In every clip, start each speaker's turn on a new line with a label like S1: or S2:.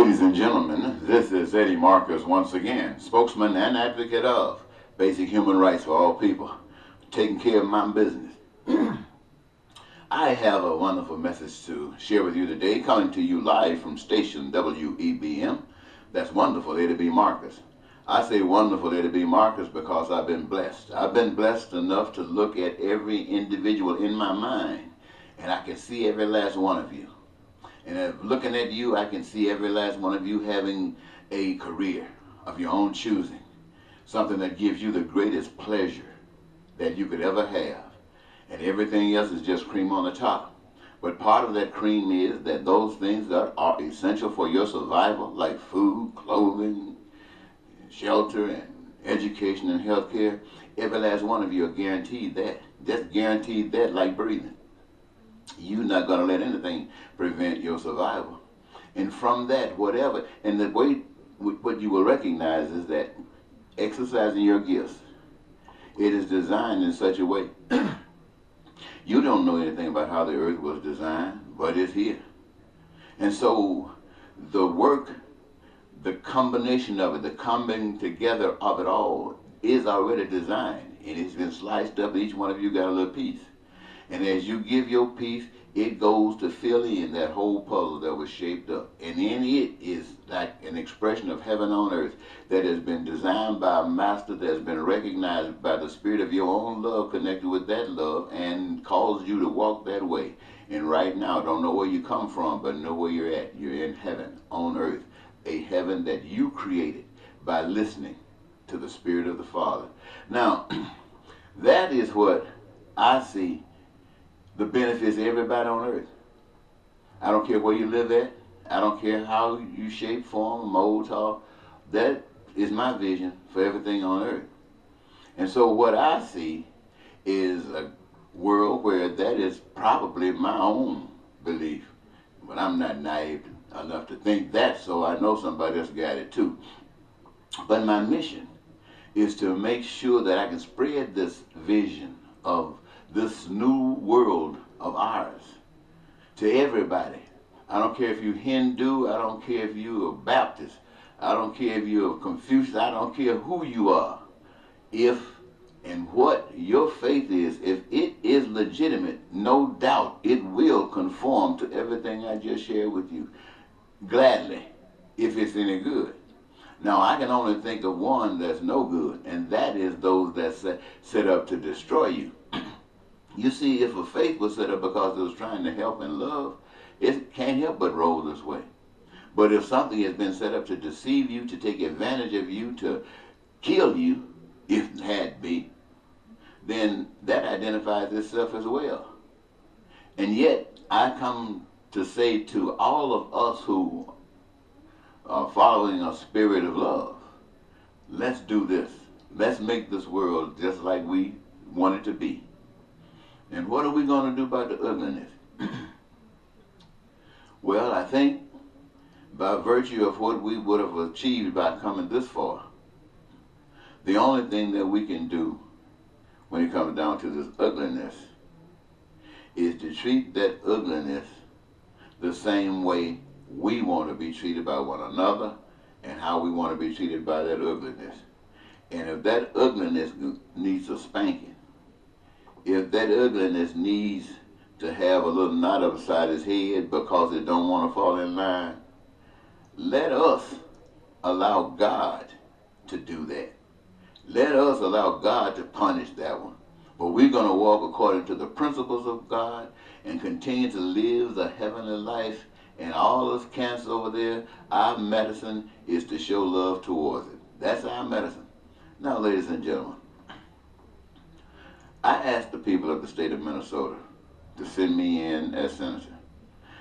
S1: Ladies and gentlemen, this is Eddie Marcus once again, spokesman and advocate of basic human rights for all people, taking care of my business. I have a wonderful message to share with you today, coming to you live from station WEBM. That's wonderful, Eddie B. Marcus. I say wonderful, Eddie B. Marcus, because I've been blessed. I've been blessed enough to look at every individual in my mind, and I can see every last one of you. And looking at you, I can see every last one of you having a career of your own choosing, something that gives you the greatest pleasure that you could ever have. And everything else is just cream on the top. But part of that cream is that those things that are essential for your survival, like food, clothing, shelter, and education and health care, every last one of you are guaranteed that. Just guaranteed that, like breathing. You're not going to let anything prevent your survival. And from that, whatever, and the way, what you will recognize is that exercising your gifts, it is designed in such a way. You don't know anything about how the earth was designed, but it's here. And so the work, the combination of it, the coming together of it all is already designed. And it's been sliced up. Each one of you got a little piece. And as you give your piece, it goes to fill in that whole puzzle that was shaped up. And in it is like an expression of heaven on earth that has been designed by a master, that has been recognized by the spirit of your own love, connected with that love, and calls you to walk that way. And right now, don't know where you come from, but know where you're at. You're in heaven on earth, a heaven that you created by listening to the Spirit of the Father. Now, that is what I see the benefits of everybody on earth. I don't care where you live at. I don't care how you shape, form, mold, tall. That is my vision for everything on earth. And so what I see is a world where that is probably my own belief. But I'm not naive enough to think that, so I know somebody else got it too. But my mission is to make sure that I can spread this vision of this new world of ours to everybody. I don't care if you're Hindu, I don't care if you're Baptist, I don't care if you're Confucius, I don't care who you are. If and what your faith is, if it is legitimate, no doubt it will conform to everything I just shared with you. Gladly, if it's any good. Now, I can only think of one that's no good, and that is those that set up to destroy you. You see, if a faith was set up because it was trying to help and love, it can't help but roll this way. But if something has been set up to deceive you, to take advantage of you, to kill you, if it had be, then that identifies itself as well. And yet, I come to say to all of us who are following a spirit of love, let's do this. Let's make this world just like we want it to be. And what are we going to do about the ugliness? Well, I think by virtue of what we would have achieved by coming this far, the only thing that we can do when it comes down to this ugliness is to treat that ugliness the same way we want to be treated by one another and how we want to be treated by that ugliness. And if that ugliness needs a spanking, if that ugliness needs to have a little knot upside his head because it don't want to fall in line, let us allow God to do that. Let us allow God to punish that one. But we're going to walk according to the principles of God and continue to live the heavenly life. And all this cancer over there, our medicine is to show love towards it. That's our medicine. Now, ladies and gentlemen, I asked the people of the state of Minnesota to send me in as senator.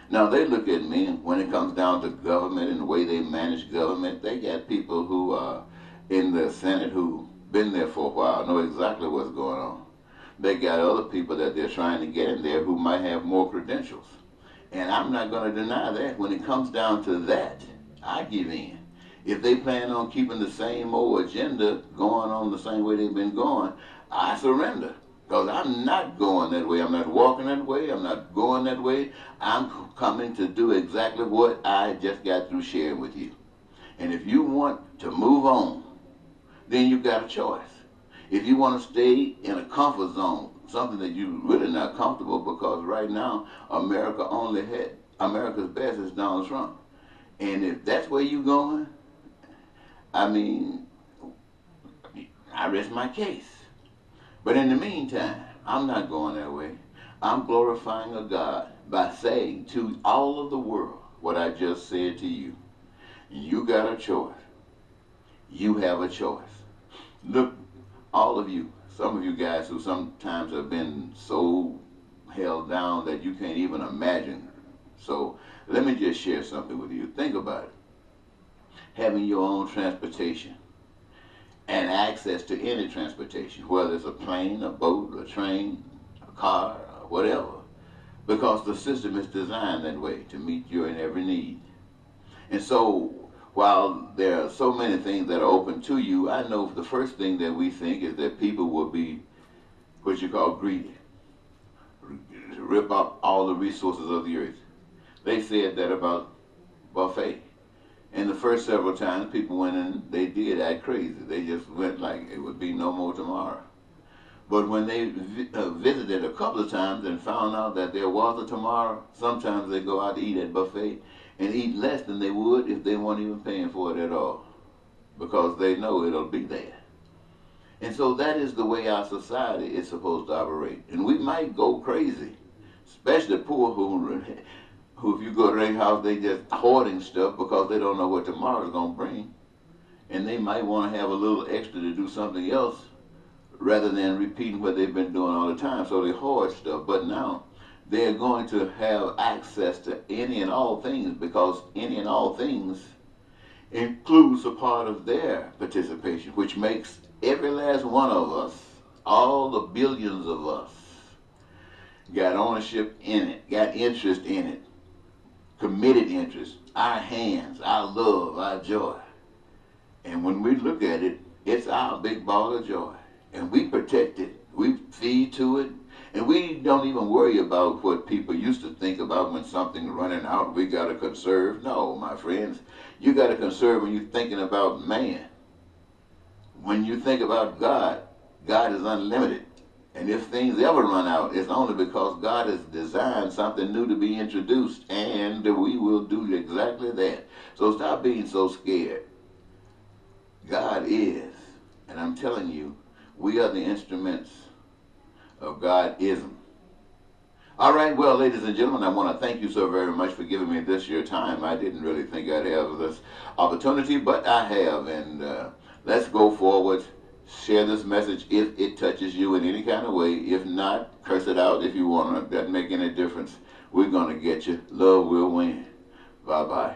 S1: Now, they look at me, and when it comes down to government and the way they manage government, they got people who are in the Senate who've been there for a while, know exactly what's going on. They got other people that they're trying to get in there who might have more credentials. And I'm not going to deny that. When it comes down to that, I give in. If they plan on keeping the same old agenda going on the same way they've been going, I surrender. Because I'm not going that way. I'm not walking that way. I'm not going that way. I'm coming to do exactly what I just got through sharing with you. And if you want to move on, then you've got a choice. If you want to stay in a comfort zone, something that you're really not comfortable, because right now America's best is Donald Trump. And if that's where you're going, I mean, I rest my case. But in the meantime, I'm not going that way. I'm glorifying a God by saying to all of the world what I just said to you. You got a choice. You have a choice. Look, all of you, some of you guys who sometimes have been so held down that you can't even imagine. So let me just share something with you. Think about it. Having your own transportation and access to any transportation, whether it's a plane, a boat, a train, a car, or whatever, because the system is designed that way to meet your and every need. And so while there are so many things that are open to you, I know the first thing that we think is that people will be what you call greedy, to rip up all the resources of the earth. They said that about buffet. And the first several times people went in, they did act crazy. They just went like it would be no more tomorrow. But when they visited a couple of times and found out that there was a tomorrow, sometimes they go out to eat at buffet and eat less than they would if they weren't even paying for it at all, because they know it'll be there. And so that is the way our society is supposed to operate. And we might go crazy, especially poor who if you go to their house, they just hoarding stuff because they don't know what tomorrow's going to bring. And they might want to have a little extra to do something else rather than repeating what they've been doing all the time. So they hoard stuff. But now they're going to have access to any and all things, because any and all things includes a part of their participation, which makes every last one of us, all the billions of us, got ownership in it, got interest in it. Committed interest, our hands, our love, our joy. And when we look at it, it's our big ball of joy. And we protect it, we feed to it, and we don't even worry about what people used to think about when something's running out, we got to conserve. No, my friends, you got to conserve when you're thinking about man. When you think about God, God is unlimited. And if things ever run out, it's only because God has designed something new to be introduced, and we will do exactly that. So stop being so scared. God is, and I'm telling you, we are the instruments of Godism. All right, well, ladies and gentlemen, I want to thank you so very much for giving me this your time. I didn't really think I'd have this opportunity, but I have, and let's go forward. Share this message if it touches you in any kind of way. If not, curse it out if you want to. Doesn't make any difference. We're going to get you. Love will win. Bye-bye.